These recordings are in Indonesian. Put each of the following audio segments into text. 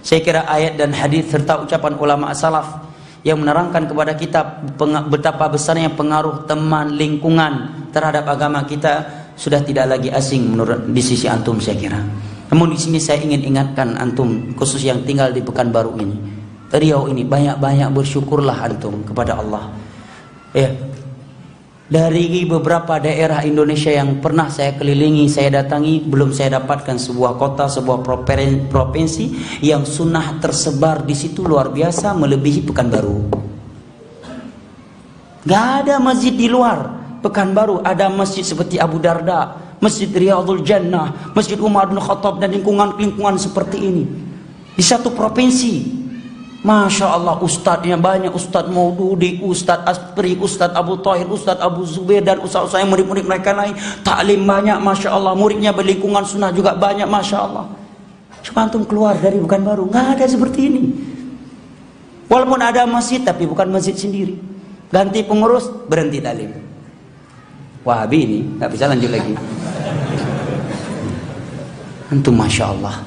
Saya kira ayat dan hadis serta ucapan ulama salaf yang menerangkan kepada kita betapa besarnya pengaruh teman, lingkungan terhadap agama kita sudah tidak lagi asing menurut di sisi antum, saya kira. Namun di sini saya ingin ingatkan antum, khusus yang tinggal di Pekanbaru ini, Riau ini, banyak-banyak bersyukurlah antum kepada Allah. Ya. Dari beberapa daerah Indonesia yang pernah saya kelilingi, saya datangi, belum saya dapatkan sebuah kota, sebuah provinsi yang sunnah tersebar di situ luar biasa melebihi Pekanbaru. Gak ada masjid di luar Pekanbaru. Ada masjid seperti Abu Darda, Masjid Riyadhul Jannah, Masjid Umar bin Khattab, dan lingkungan-lingkungan seperti ini di satu provinsi. Masya Allah, ustadznya banyak, Ustadz Maududi, Ustadz Aspri, Ustadz Abu Tahir, Ustadz Abu Zubair, dan ustadz-ustadz yang murid-murid mereka lain. Taklim banyak, Masya Allah. Muridnya berlingkungan sunnah juga banyak, Masya Allah. Coba antum keluar dari Pekanbaru, nggak ada seperti ini. Walaupun ada masjid, tapi bukan masjid sendiri. Ganti pengurus, berhenti taklim. Wahabi ini, nggak bisa lanjut lagi. Antum Masya Allah.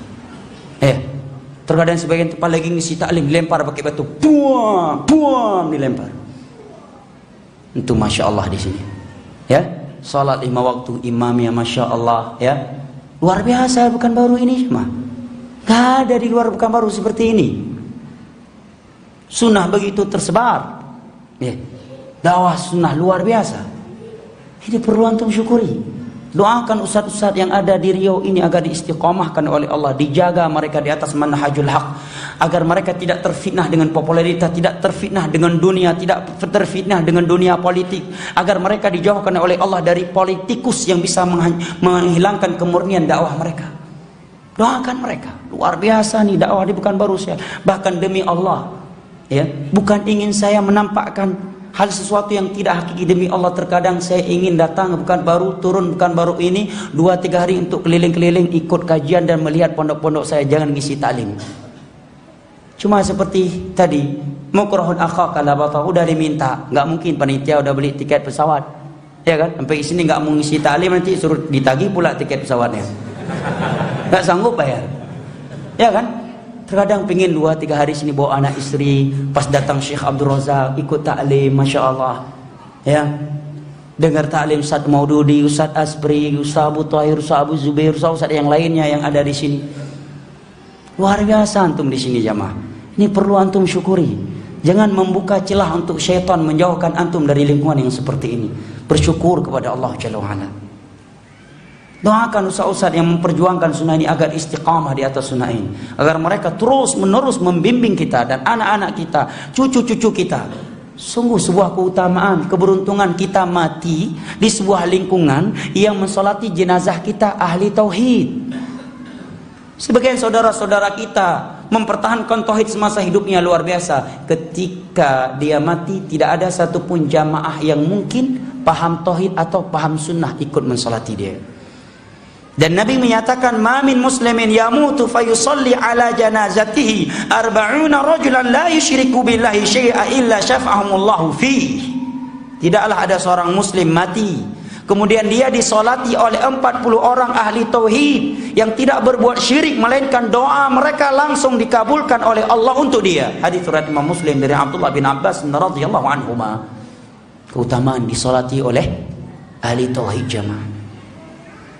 Terkadang sebagian tempat lagi ngisi taklim, dilempar pakai batu, buang, dilempar. Itu Masya Allah di sini. Ya, salat 5 waktu, imamnya Masya Allah, ya, luar biasa Pekanbaru ini, mah. Gak ada di luar Pekanbaru seperti ini. Sunnah begitu tersebar, ya, dakwah sunnah luar biasa. Ini perlu antum syukuri. Doakan ustadz-ustadz yang ada di Riau ini agar diistiqomahkan oleh Allah, dijaga mereka di atas manhajul haq, agar mereka tidak terfitnah dengan popularitas, tidak terfitnah dengan dunia, tidak terfitnah dengan dunia politik, agar mereka dijauhkan oleh Allah dari politikus yang bisa menghilangkan kemurnian dakwah mereka. Doakan mereka. Luar biasa nih dakwah di Pekanbaru saya. Bahkan demi Allah, ya, bukan ingin saya menampakkan hal sesuatu yang tidak hakiki, demi Allah terkadang saya ingin datang ke Pekanbaru, turun Pekanbaru ini 2-3 hari untuk keliling-keliling ikut kajian dan melihat pondok-pondok saya, jangan ngisi taklim. Cuma seperti tadi, mukrahun akhak kalau batal udah diminta, nggak mungkin panitia udah beli tiket pesawat, ya kan? Sampai sini nggak mau ngisi taklim, nanti suruh ditagih pula tiket pesawatnya, nggak sanggup bayar, ya kan? Terkadang pingin 2-3 hari sini bawa anak istri, pas datang Syekh Abdul Razak ikut taklim, Masya Allah, ya, dengar taklim Ustadz Maududi, Ustadz Aspri, Ustadz Abu Tahir, Ustadz Abu Zubair, Ustadz yang lainnya yang ada di sini. Luar biasa antum di sini jamaah. Ini perlu antum syukuri. Jangan membuka celah untuk syaitan menjauhkan antum dari lingkungan yang seperti ini. Bersyukur kepada Allah Jalla wa Ala. Doakan ustaz-ustaz yang memperjuangkan sunnah ini agar istiqamah di atas sunnah ini, agar mereka terus menerus membimbing kita dan anak-anak kita, cucu-cucu kita. Sungguh sebuah keutamaan, keberuntungan kita mati di sebuah lingkungan yang mensolati jenazah kita ahli tauhid. Sebagian saudara-saudara kita mempertahankan tauhid semasa hidupnya luar biasa. Ketika dia mati, tidak ada satupun jamaah yang mungkin paham tauhid atau paham sunnah ikut mensolati dia. Dan Nabi menyatakan, "Ma min muslimin yamutu fayusalli ala janazatihi 40 rajulan la yusyriku billahi syai'a illa syafa'ahumullahu fi." Tidaklah ada seorang muslim mati kemudian dia disolati oleh 40 orang ahli tauhid yang tidak berbuat syirik, melainkan doa mereka langsung dikabulkan oleh Allah untuk dia. Hadis riwayat Imam Muslim dari Abdullah bin Abbas radhiyallahu anhuma. Keutamaan disolati oleh ahli tauhid jamaah.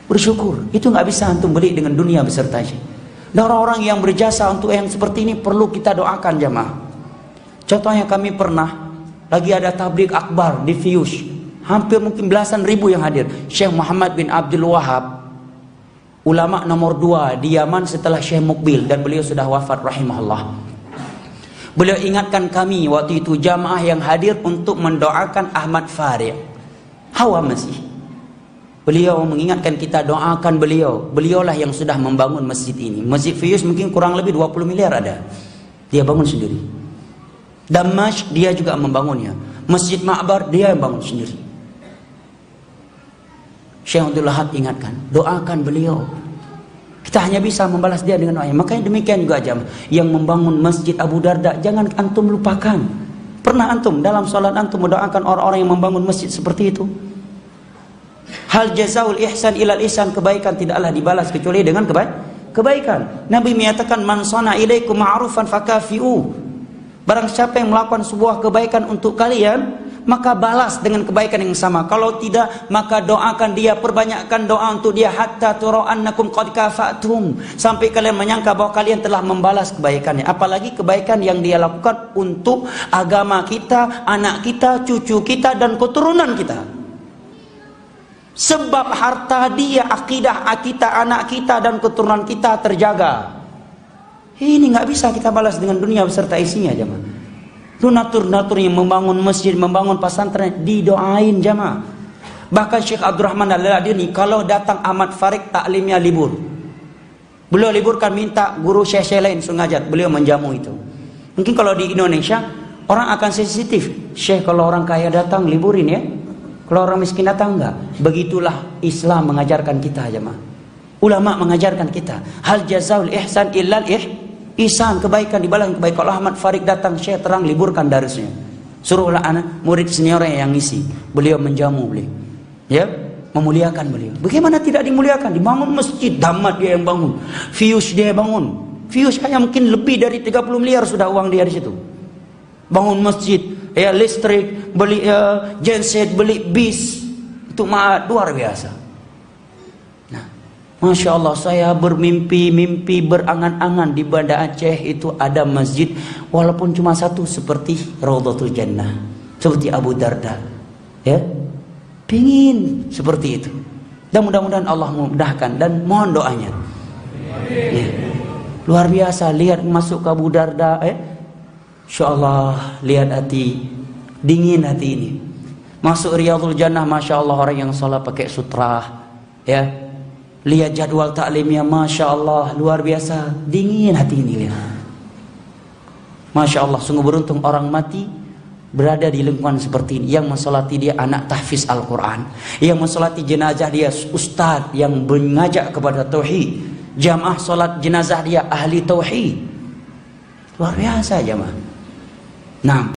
Bersyukur, itu nggak bisa antum beli dengan dunia besertanya. Dan orang-orang yang berjasa untuk yang seperti ini perlu kita doakan jamaah. Contohnya kami pernah lagi ada tabligh akbar di Fius, hampir mungkin belasan ribu yang hadir. Syekh Muhammad bin Abdul Wahab, ulama nomor 2 di Yaman setelah Syekh Mukbil, dan beliau sudah wafat rahimahullah. Beliau ingatkan kami waktu itu jamaah yang hadir untuk mendoakan Ahmad Farid. Hawa masih. Beliau mengingatkan kita doakan beliau. Beliaulah yang sudah membangun masjid ini. Masjid Fius mungkin kurang lebih 20 miliar ada. Dia bangun sendiri. Damash dia juga membangunnya. Masjid Ma'bar dia yang bangun sendiri. Syekh Abdul Wahab ingatkan, doakan beliau. Kita hanya bisa membalas dia dengan doa. Makanya demikian juga jamaah yang membangun Masjid Abu Darda, jangan antum lupakan. Pernah antum dalam salat antum mendoakan orang-orang yang membangun masjid seperti itu? Hal jazaul ihsan ilal ihsan, kebaikan tidaklah dibalas kecuali dengan kebaikan. Nabi menyatakan man sana ilaikum ma'rufan fakafi'u. Barang siapa yang melakukan sebuah kebaikan untuk kalian, maka balas dengan kebaikan yang sama. Kalau tidak, maka doakan dia, perbanyakkan doa untuk dia hatta turu annakum qad kafatum, sampai kalian menyangka bahwa kalian telah membalas kebaikannya. Apalagi kebaikan yang dia lakukan untuk agama kita, anak kita, cucu kita dan keturunan kita. Sebab harta dia, akidah kita, anak kita dan keturunan kita terjaga. Ini nggak bisa kita balas dengan dunia beserta isinya, jemaah. Donatur-donatur yang membangun masjid, membangun pesantren, didoain, jemaah. Bahkan Syekh Abdurrahman Al-Ladini kalau datang Ahmad Farid taklimnya libur. Beliau liburkan, minta guru syekh lain sengaja, beliau menjamu itu. Mungkin kalau di Indonesia orang akan sensitif. Syekh kalau orang kaya datang liburin ya. Kalau orang miskin datang enggak. Begitulah Islam mengajarkan kita, jemaah. Ulama mengajarkan kita, hal jazaul ihsan illal ihsan, kebaikan dibalas kebaikan. Kalau Ahmad Farid datang, Syekh terang liburkan darusnya, suruhlah anak murid seniornya yang ngisi, beliau menjamu beliau, ya, memuliakan beliau. Bagaimana tidak dimuliakan? Dibangun masjid, damat dia yang bangun, Fius dia yang bangun, Fius kayaknya mungkin lebih dari 30 miliar sudah uang dia di situ. Bangun masjid, ya, listrik, beli genset, beli bis, itu luar biasa. Masya Allah, saya bermimpi berangan-angan di Banda Aceh itu ada masjid walaupun cuma satu seperti Raudhatul Jannah, seperti Abu Darda, ya, pingin seperti itu. Dan mudah-mudahan Allah memudahkan dan mohon doanya. Ya. Luar biasa, lihat masuk ke Abu Darda, Insya Allah, lihat hati, dingin hati ini. Masuk Riyadhul Jannah, Masya Allah, orang yang sholat pakai sutra, ya. Lihat jadwal taklimnya, Masya Allah, luar biasa, dingin hati ini, lihat. Masya Allah, sungguh beruntung orang mati berada di lingkungan seperti ini. Yang mensolati dia anak tahfiz Al-Quran, yang mensolati jenazah dia ustaz yang mengajak kepada tauhid, jamaah solat jenazah dia ahli tauhid. Luar biasa, jamaah. Nah,